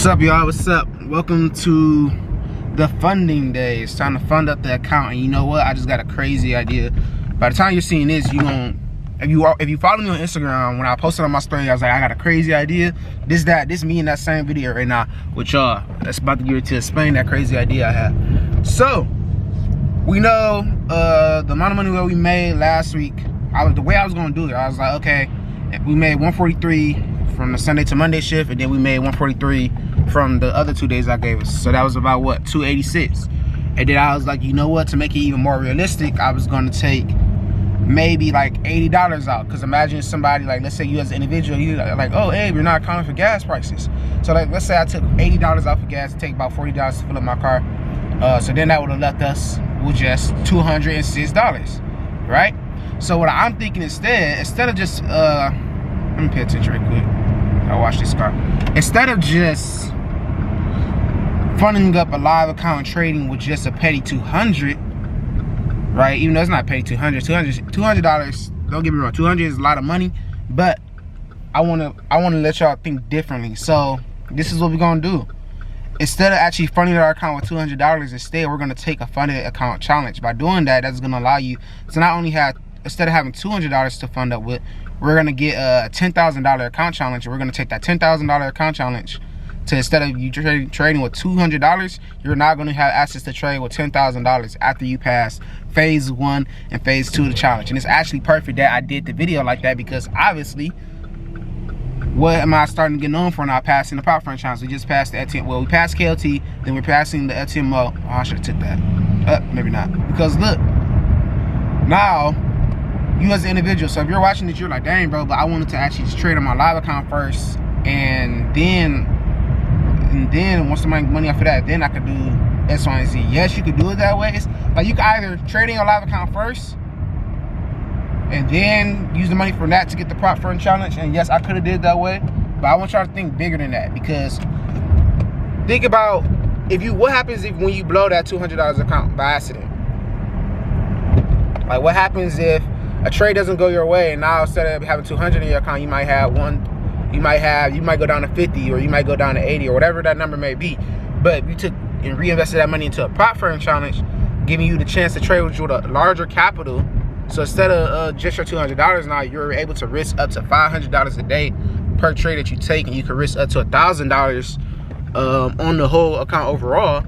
What's up, y'all? What's up? Welcome to the funding day. It's time to fund up the account. And you know what? I just got a crazy idea. By the time you're seeing this, you gonna if you follow me on Instagram, when I posted on my story, I was like, I got a crazy idea. This me in that same video right now with y'all. That's about to get to explain that crazy idea I had. So we know the amount of money that we made last week. The way I was gonna do it, I was like, okay, we made 143 from the Sunday to Monday shift, and then we made 143 from the other 2 days I gave us. So that was about what, 286. And then I was like, you know what, to make it even more realistic, I was gonna take maybe like $80 out. Because imagine somebody, like, let's say you as an individual, you like, oh, hey, we're not accounting for gas prices. So like, let's say I took $80 out for gas, take about $40 to fill up my car. So then that would have left us with just $206, right? So what I'm thinking instead of just, let me pay attention real quick. I'll watch this car. Instead of just funding up a live account trading with just a petty $200, right? Even though it's not petty $200, don't get me wrong, $200 is a lot of money, but I wanna let y'all think differently. So this is what we're gonna do. Instead of actually funding our account with $200, instead we're gonna take a funded account challenge. By doing that, that's gonna allow you to not only have, instead of having $200 to fund up with, we're gonna get a $10,000 account challenge. We're gonna take that $10,000 account challenge to, instead of you trading with $200, you're now gonna have access to trade with $10,000 after you pass phase 1 and phase 2 of the challenge. And it's actually perfect that I did the video like that, because obviously, what am I starting to get known for now? Passing the prop firm challenge. We just passed the FTM. Well, we passed KLT, then we're passing the FTMO. Oh, I should have took that. Maybe not. Because look, now you as an individual, so if you're watching this, you're like, dang, bro, but I wanted to actually just trade on my live account first, and then once I make money after that, then I could do X, Y, and Z. Yes, you could do it that way. It's like you could either trade in your live account first and then use the money from that to get the prop firm challenge. And yes, I could have did it that way, but I want y'all to think bigger than that, because think about what happens when you blow that $200 account by accident. Like, what happens if a trade doesn't go your way, and now instead of having 200 in your account, you might have you might go down to 50, or you might go down to 80, or whatever that number may be. But you took and reinvested that money into a prop firm challenge, giving you the chance to trade with a larger capital. So instead of just your $200, now you're able to risk up to $500 a day per trade that you take, and you can risk up to $1,000 on the whole account overall.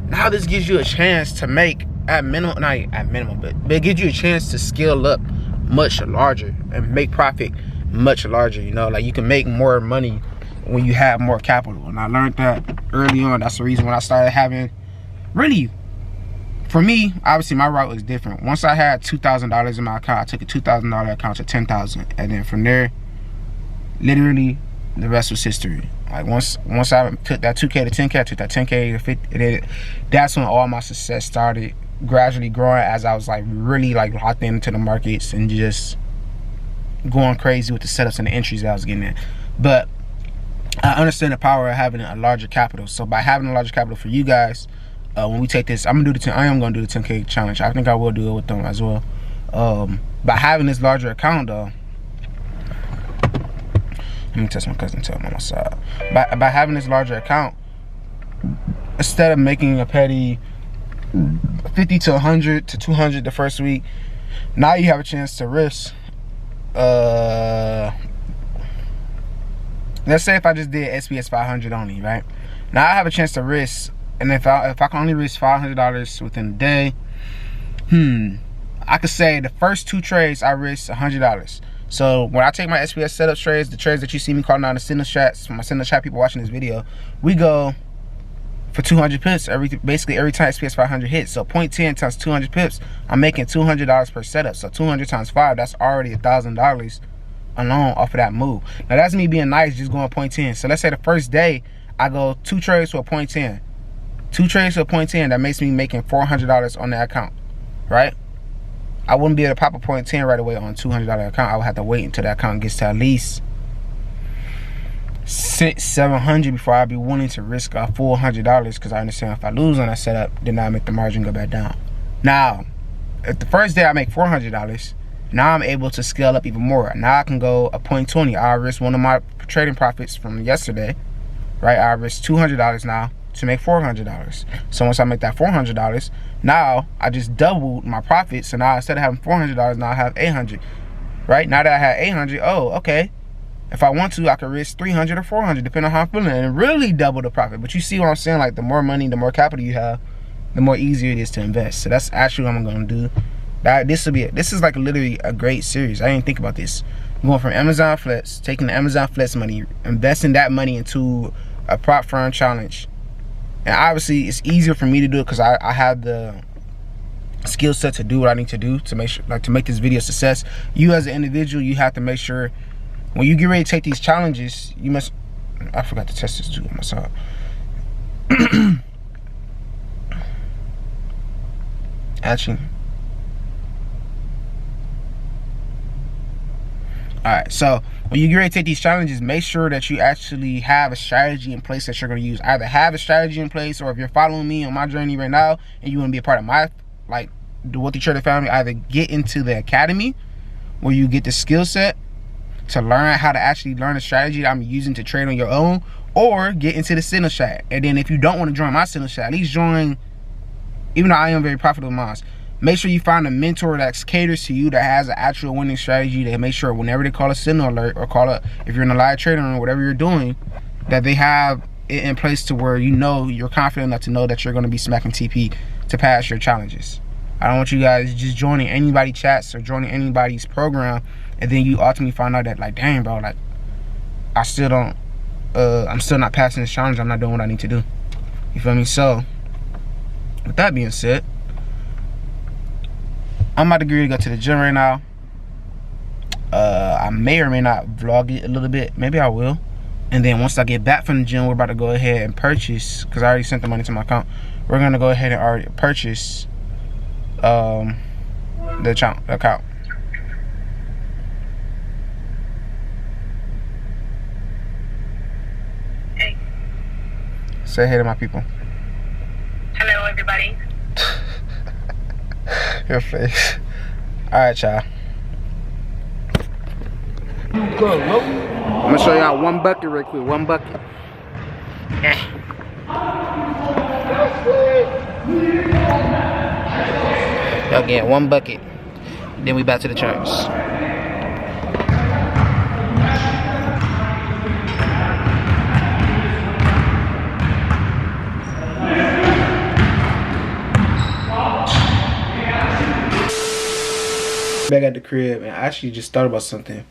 Now this gives you a chance to make at minimum, not at minimum, but it gives you a chance to scale up much larger and make profit much larger. You know, like, you can make more money when you have more capital. And I learned that early on. That's the reason when I started having, really, for me, obviously my route was different. Once I had $2,000 in my account, I took a $2,000 account to $10,000, and then from there, literally the rest was history. Like, once I took that 2K to 10K, I took that 10K to 50, and then that's when all my success started gradually growing, as I was like really like locked into the markets and just going crazy with the setups and the entries that I was getting in. But I understand the power of having a larger capital. So by having a larger capital for you guys, when we take this, I am gonna do the 10K challenge. I think I will do it with them as well. By having this larger account though, let me test my cousin, tell him on my side. By having this larger account, instead of making a petty 50 to 100 to 200 the first week, now you have a chance to risk, let's say if I just did SPS 500 only, right? Now I have a chance to risk, and if I can only risk $500 within a day, I could say the first 2 trades I risk $100. So when I take my SPS setup trades, the trades that you see me calling out in the Signal chats, my Signal chat people watching this video, we go for 200 pips basically every time SPS 500 hits. So 0.10 times 200 pips, I'm making $200 per setup. So 200 times 5, that's already $1,000 alone off of that move. Now that's me being nice, just going 0.10. So let's say the first day I go 2 trades to a 0.10. 2 trades to a 0.10, that makes me making $400 on that account, right? I wouldn't be able to pop a 0.10 right away on a $200 account. I would have to wait until that account gets to at least $600-700 before I'd be willing to risk a full $100, because I understand if I lose on that setup, then I make the margin go back down. Now, if the first day I make $400, now I'm able to scale up even more. Now I can go a 0.20. I'll risk one of my trading profits from yesterday right? I risk $200 now to make $400. So once I make that $400, now I just doubled my profit. So now instead of having $400, now I have $800, right? Now that I have $800, oh, okay. If I want to, I could risk $300 or $400, depending on how I'm feeling, and really double the profit. But you see what I'm saying? Like, the more money, the more capital you have, the more easier it is to invest. So that's actually what I'm gonna do. This is like literally a great series. I didn't think about this. I'm going from Amazon Flex, taking the Amazon Flex money, investing that money into a prop firm challenge. And obviously, it's easier for me to do it because I have the skill set to do what I need to do to make sure, like, to make this video a success. You as an individual, you have to make sure when you get ready to take these challenges, you must. I forgot to test this too on myself. Actually. Alright, so when you get ready to take these challenges, make sure that you actually have a strategy in place that you're going to use. Either have a strategy in place, or if you're following me on my journey right now and you want to be a part of my, like, the Wealthy Trader family, either get into the academy where you get the skill set to learn how to actually learn the strategy that I'm using to trade on your own, or get into the Signal Chat. And then if you don't want to join my Signal Chat, at least join, even though I am very profitable in mine, make sure you find a mentor that caters to you, that has an actual winning strategy, to make sure whenever they call a signal alert, or call it, if you're in a live trading room, whatever you're doing, that they have it in place to where you know you're confident enough to know that you're going to be smacking TP to pass your challenges. I don't want you guys just joining anybody's chats or joining anybody's program, and then you ultimately find out that, like, dang, bro, like, I still don't, I'm still not passing this challenge. I'm not doing what I need to do. You feel me? So, with that being said, I'm about to get ready to go to the gym right now. I may or may not vlog it a little bit. Maybe I will. And then once I get back from the gym, we're about to go ahead and purchase, because I already sent the money to my account. We're going to go ahead and already purchase the account. Hey. Say hey to my people. Hello, everybody. Your face. Alright, y'all. I'm gonna show y'all one bucket real quick. One bucket. Y'all get one bucket. Then we back to the charts. Back at the crib, and I actually just thought about something,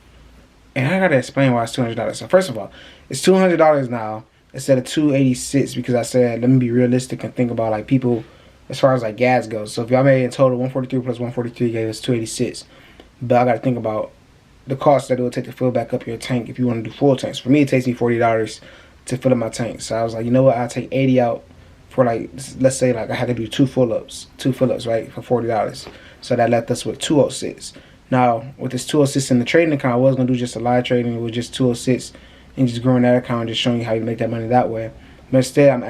and I gotta explain why it's $200. So first of all, it's $200 now instead of $286, because I said let me be realistic and think about, like, people as far as, like, gas goes. So if y'all made in total 143 plus 143 gave us 286, but I gotta think about the cost that it would take to fill back up your tank if you want to do full tanks. For me, it takes me $40 to fill up my tank. So I was like, you know what, I'll take 80 out for, like, let's say, like, I had to do two fill ups, right, for $40. So that left us with 206. Now, with this 206 in the trading account, I was going to do just a live trading with just 206 and just growing that account and just showing you how you make that money that way. But instead, I'm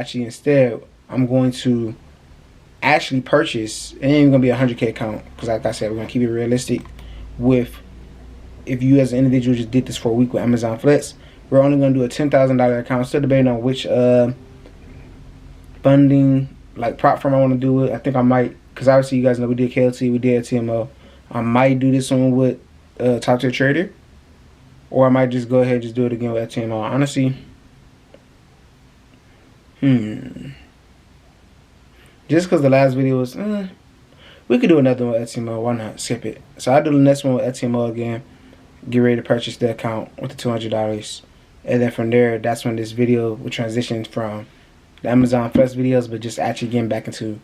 going to actually purchase, it ain't even going to be a 100K account, because like I said, we're going to keep it realistic. With, if you as an individual just did this for a week with Amazon Flex, we're only going to do a $10,000 account. Still debating on which funding, like, prop firm I want to do it. I think I might, because obviously you guys know we did KLT, we did TMO. I might do this one with Top Tier Trader, or I might just go ahead and just do it again with TMO. Honestly, just because the last video was, we could do another one with TMO. Why not? Skip it. So I'll do the next one with TMO again. Get ready to purchase the account with the $200, and then from there, that's when this video will transition from the Amazon Flex videos, but just actually getting back into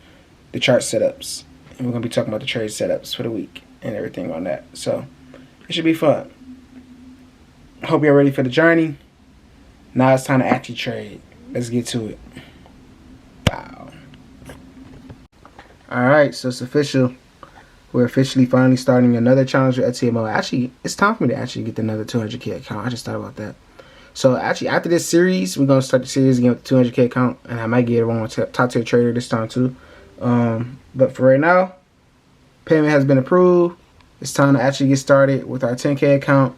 the chart setups. And we're going to be talking about the trade setups for the week and everything on that. So it should be fun. Hope you're ready for the journey. Now it's time to actually trade. Let's get to it. Wow. Alright, so it's official. We're officially finally starting another challenge with TMO. Actually, it's time for me to actually get another 200K account. I just thought about that. So actually, after this series, we're going to start the series again with the 200K account. And I might get one with Top Tier Trader this time too. But for right now, payment has been approved. It's time to actually get started with our 10K account.